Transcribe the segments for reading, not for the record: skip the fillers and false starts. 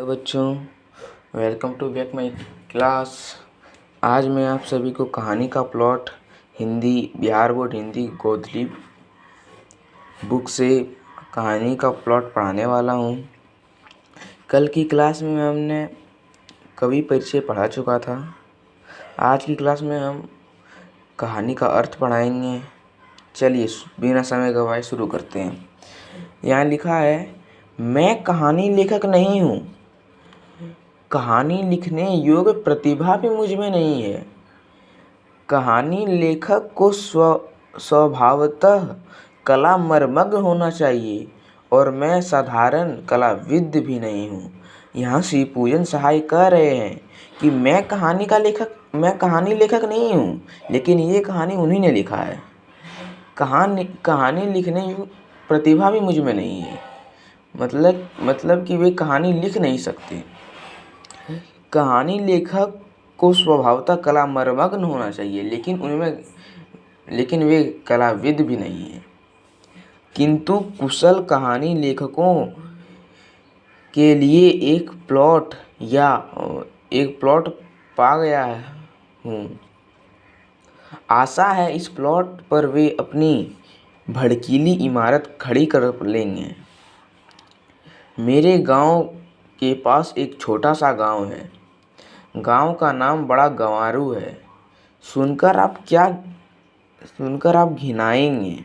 Hello बच्चों, welcome to back my class. आज मैं आप सभी को कहानी का plot Hindi Bihar board Hindi Godhuli book से कहानी का प्लॉट पढ़ाने वाला हूँ। कल की क्लास में हमने कवि परिचय पढ़ा चुका था। आज की क्लास में हम कहानी का अर्थ पढ़ाएंगे। चलिए बिना समय गवाए शुरू करते हैं। यहाँ लिखा है, मैं कहानी लेखक नहीं हूँ, कहानी लिखने योग्य प्रतिभा भी मुझ में नहीं है। कहानी लेखक को स्वभावतः कला मर्मज्ञ होना चाहिए और मैं साधारण कलाविद भी नहीं हूँ। यहाँ श्री पूजन सहाय कह रहे हैं कि मैं कहानी लेखक नहीं हूँ, लेकिन ये कहानी उन्हीं ने लिखा है। कहानी लिखने योग्य प्रतिभा भी मुझ में नहीं है, मतलब कि वे कहानी लिख नहीं सकते। कहानी लेखक को स्वभावतः कला मर्मज्ञ होना चाहिए, लेकिन वे कलाविद भी नहीं हैं। किंतु कुशल कहानी लेखकों के लिए एक प्लॉट पा गया हूँ। आशा है इस प्लॉट पर वे अपनी भड़कीली इमारत खड़ी कर लेंगे। मेरे गांव के पास एक छोटा सा गांव है। गांव का नाम बड़ा गंवारू है। सुनकर आप घिनाएंगे।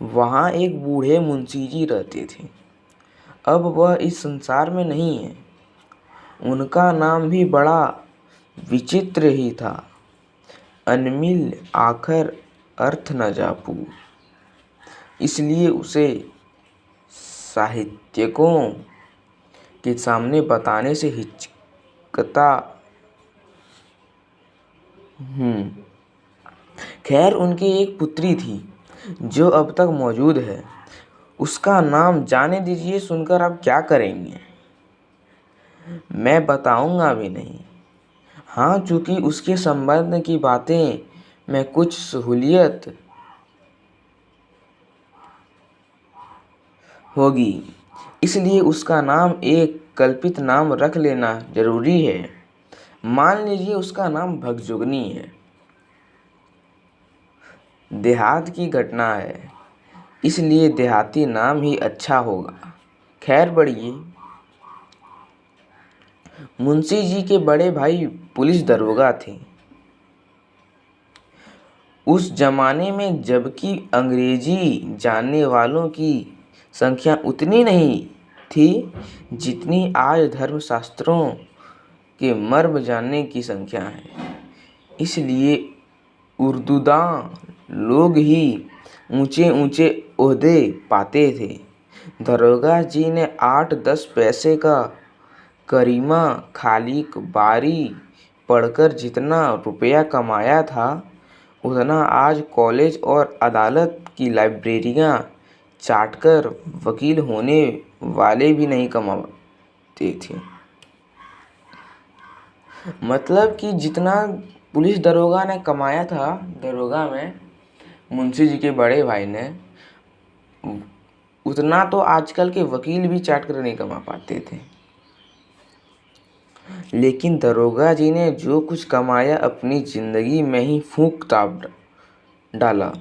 वहाँ एक बूढ़े मुंशी जी रहते थे। अब वह इस संसार में नहीं है। उनका नाम भी बड़ा विचित्र ही था, अनमिल आखर अर्थ न जापू। इसलिए उसे साहित्यकों के सामने बताने से हिचकता हूँ। खैर, उनकी एक पुत्री थी जो अब तक मौजूद है। उसका नाम जाने दीजिए। सुनकर आप क्या करेंगे? मैं बताऊंगा भी नहीं। हाँ, चूंकि उसके संबंध की बातें में कुछ सहूलियत होगी, इसलिए उसका नाम एक कल्पित नाम रख लेना जरूरी है। मान लीजिए उसका नाम भगजुगनी है। देहात की घटना है, इसलिए देहाती नाम ही अच्छा होगा। खैर बढ़िए। मुंशी जी के बड़े भाई पुलिस दरोगा थे। उस जमाने में जबकि अंग्रेजी जानने वालों की संख्या उतनी नहीं थी जितनी आज धर्मशास्त्रों के मर्म जानने की संख्या है। इसलिए उर्दूदां लोग ही ऊंचे ऊंचे ओहदे पाते थे। दरोगा जी ने 8-10 पैसे का करीमा खालिक बारी पढ़कर जितना रुपया कमाया था, उतना आज कॉलेज और अदालत की लाइब्रेरियां चाटकर वकील होने वाले भी नहीं कमाते थे। मतलब कि जितना पुलिस दरोगा ने कमाया था दरोगा में, मुंशी जी के बड़े भाई ने, उतना तो आजकल के वकील भी चाट कर नहीं कमा पाते थे। लेकिन दरोगा जी ने जो कुछ कमाया अपनी जिंदगी में ही फूंक ताप डाला।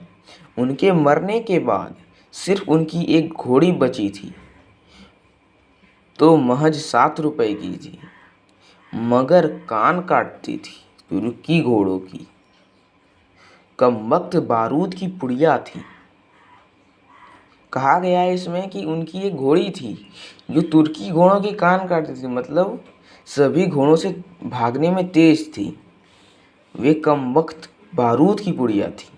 उनके मरने के बाद सिर्फ उनकी एक घोड़ी बची थी, तो महज 7 रुपए की थी, मगर कान काटती थी तुर्की घोड़ों की। कमबख्त बारूद की पुड़िया थी। कहा गया है इसमें कि उनकी एक घोड़ी थी जो तुर्की घोड़ों के कान काटती थी, मतलब सभी घोड़ों से भागने में तेज थी। वे कमबख्त बारूद की पुड़िया थी।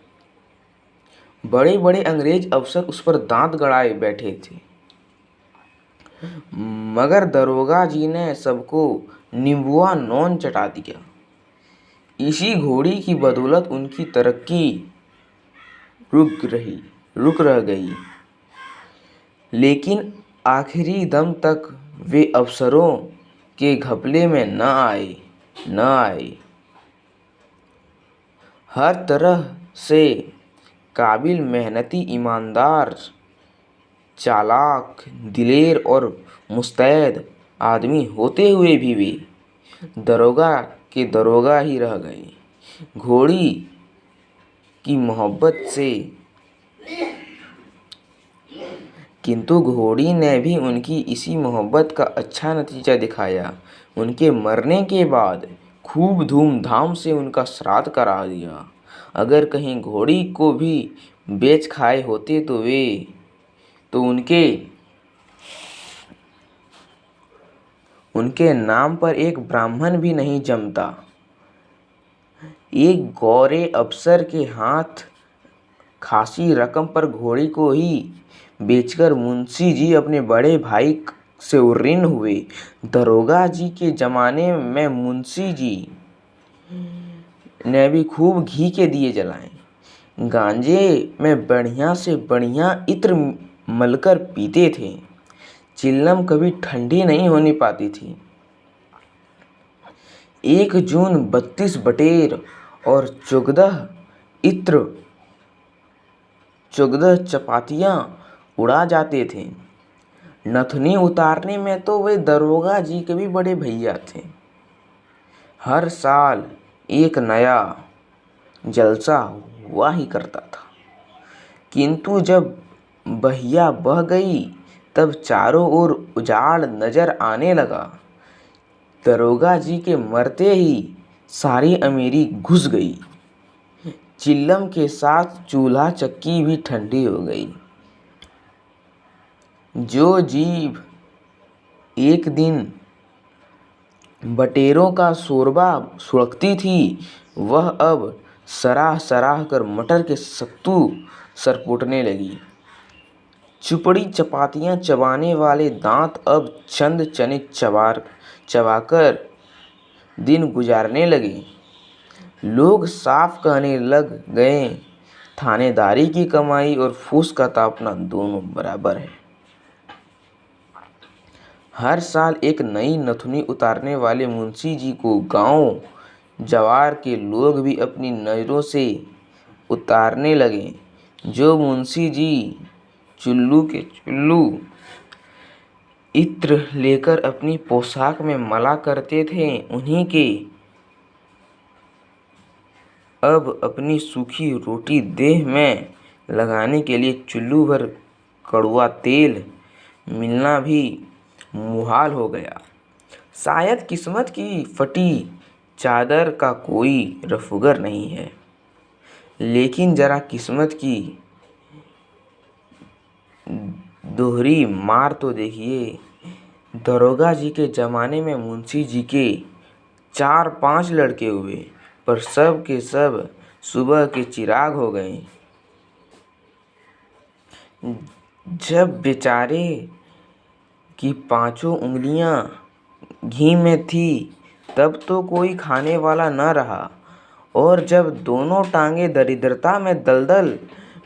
बड़े बड़े अंग्रेज अफसर उस पर दांत गड़ाए बैठे थे, मगर दरोगा जी ने सबको नींबुआ नौन चटा दिया। इसी घोड़ी की बदौलत उनकी तरक्की रुक रह गई। लेकिन आखिरी दम तक वे अफसरों के घपले में न आए। हर तरह से काबिल, मेहनती, ईमानदार, चालाक, दिलेर और मुस्तैद आदमी होते हुए भी वे दरोगा के दरोगा ही रह गए। घोड़ी की मोहब्बत से किंतु घोड़ी ने भी उनकी इसी मोहब्बत का अच्छा नतीजा दिखाया। उनके मरने के बाद खूब धूमधाम से उनका श्राद्ध करा दिया। अगर कहीं घोड़ी को भी बेच खाए होते तो उनके नाम पर एक ब्राह्मण भी नहीं जमता। एक गौरे अफसर के हाथ खासी रकम पर घोड़ी को ही बेचकर मुंशी जी अपने बड़े भाई से ऋण हुए। दरोगा जी के ज़माने में मुंशी जी ने भी खूब घी के दिए जलाए। गांजे में बढ़िया से बढ़िया इत्र मलकर पीते थे। चिल्लम कभी ठंडी नहीं होने पाती थी। 1 जून 32 बटेर और 14 चपातियाँ उड़ा जाते थे। नथनी उतारने में तो वे दरोगा जी के भी बड़े भैया थे। हर साल एक नया जलसा हुआ ही करता था। किंतु जब बहिया बह गई तब चारों ओर उजाड़ नजर आने लगा। दरोगा जी के मरते ही सारी अमीरी घुस गई। चिल्लम के साथ चूल्हा चक्की भी ठंडी हो गई। जो जीभ एक दिन बटेरों का शोरबा सुड़कती थी वह अब सराह सराह कर मटर के सत्तू सरपुटने लगी। चुपड़ी चपातियाँ चबाने वाले दांत अब चंद चने चबाकर दिन गुजारने लगे। लोग साफ कहने लग गए, थानेदारी की कमाई और फूस का तापना दोनों बराबर है। हर साल एक नई नथुनी उतारने वाले मुंशी जी को गांव जवार के लोग भी अपनी नज़रों से उतारने लगे। जो मुंशी जी चुल्लू के चुल्लू इत्र लेकर अपनी पोशाक में मला करते थे, उन्हीं के अब अपनी सूखी रोटी देह में लगाने के लिए चुल्लू भर कड़वा तेल मिलना भी मुहाल हो गया। शायद किस्मत की फटी चादर का कोई रफूगर नहीं है, लेकिन जरा किस्मत की दोहरी मार तो देखिए। दरोगा जी के ज़माने में मुंशी जी के 4-5 लड़के हुए, पर सब के सब सुबह के चिराग हो गए। जब बेचारे की 5 उंगलियां घी में थी तब तो कोई खाने वाला न रहा, और जब दोनों टांगें दरिद्रता में दलदल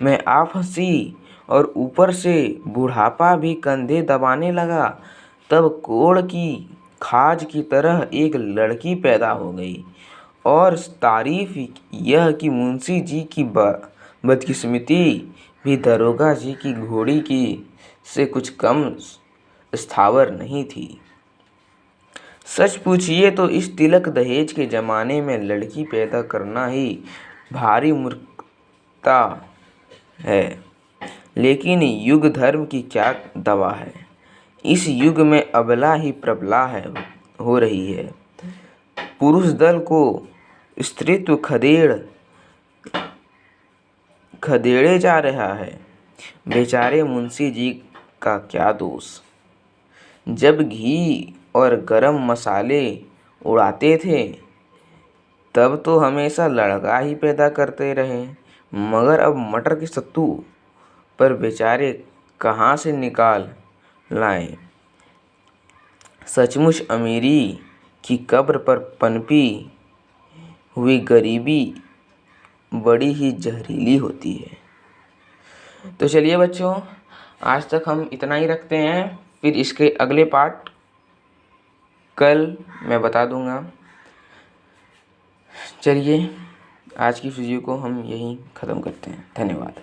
में आ फंसी और ऊपर से बुढ़ापा भी कंधे दबाने लगा, तब कोढ़ की खाज की तरह एक लड़की पैदा हो गई। और तारीफ यह कि मुंशी जी की बदकिस्मती भी दरोगा जी की घोड़ी की से कुछ कम स्थावर नहीं थी। सच पूछिए तो इस तिलक दहेज के ज़माने में लड़की पैदा करना ही भारी मूर्खता है। लेकिन युग धर्म की क्या दवा है। इस युग में अबला ही प्रबला हो रही है। पुरुष दल को स्त्रीत्व खदेड़े जा रहा है। बेचारे मुंशी जी का क्या दोष। जब घी और गरम मसाले उड़ाते थे तब तो हमेशा लड़का ही पैदा करते रहे, मगर अब मटर के सत्तू पर बेचारे कहाँ से निकाल लाएं। सचमुच अमीरी की कब्र पर पनपी हुई गरीबी बड़ी ही जहरीली होती है। तो चलिए बच्चों, आज तक हम इतना ही रखते हैं, फिर इसके अगले पार्ट कल मैं बता दूंगा। चलिए आज की वीडियो को हम यहीं ख़त्म करते हैं। धन्यवाद।